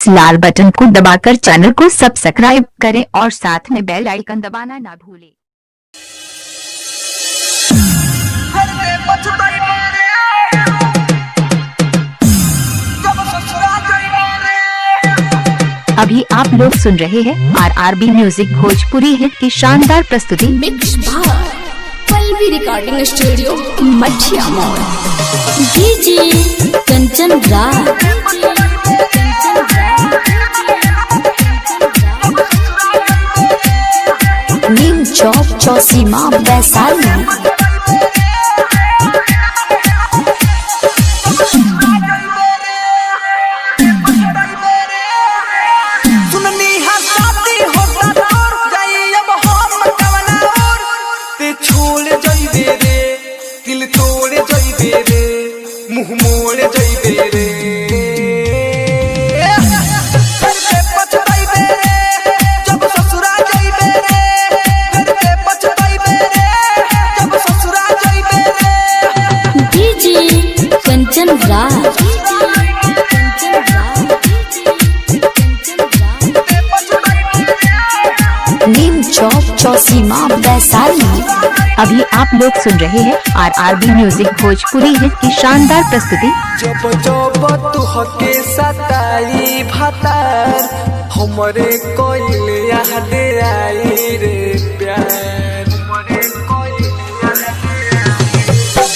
इस लाल button को दबाकर channel को सब्सक्राइब करें और साथ में बेल आइकन दबाना ना भूलें। अभी आप लोग सुन रहे हैं RRB म्यूजिक भोजपुरी हिट की शानदार प्रस्तुति मिक्स बार पल्लवी रिकॉर्डिंग स्टूडियो मठिया मोड़। डीजे कंचन राज नीम चौक चौसीमा वैशाली। मुँह मोड़ जइबे रे जब ससुरा जइबे रे घर पे पछताइबे रे जब ससुरा जइबे रे। डीजे कंचन राज नीम चौक चौसीमा वैशाली। अभी आप लोग सुन रहे हैं RRB म्यूजिक भोजपुरी हिट की शानदार प्रस्तुति। जब जब तू हके सताई भातार हमरे कोइल याद आई रे प्यार।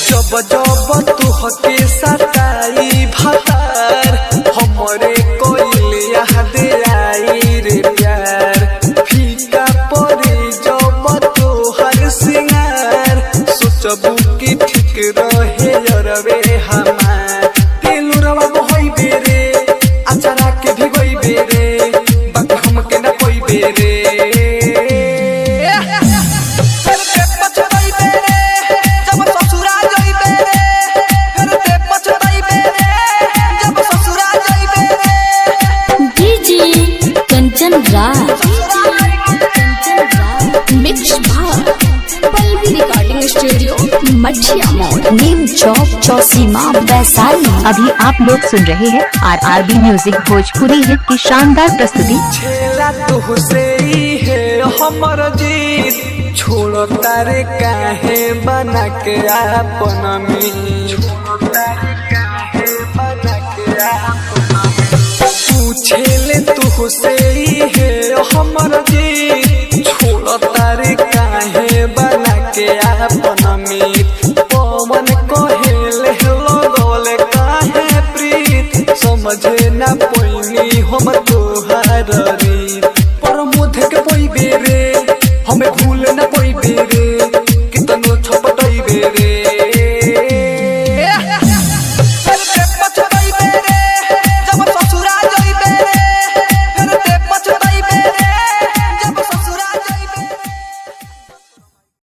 जब जब तू हके सताई भातार हमरे कोइल याद आई रे प्यार। फीका परे जब तू हर सिंगार सोचबू की ठीक रहे अरवे हमार। तेलुरवा मोहइबे रे अचारा के भिगोइबे रे बाकी हमके न कोइबे रे। घर पे पछताइबे रे जब ससुरा जइबे रे घर पे पछताइबे रे जब ससुरा जइबे रे। डीजे कंचन राज मिक्स बार पल्लवी रिकॉर्डिंग स्टूडियो मठिया मोड़ नीम चौक चौसीमा वैशाली। अभी आप लोग सुन रहे हैं RRB म्यूजिक भोजपुरी हिट की शानदार प्रस्तुति। छेला तुहसे ही है हमर जीत छोड़ो तारे काहे बना के आपन मीत। पूछेले तुहसे ही है हमर जीत छोड़ो तारे काहे बना के आपन मीत। पवन कहेले लगोले काहे प्रीत समझे न पोइनी हम तोहार रीत। पर मुझे के पोइबे रे हमें भूल न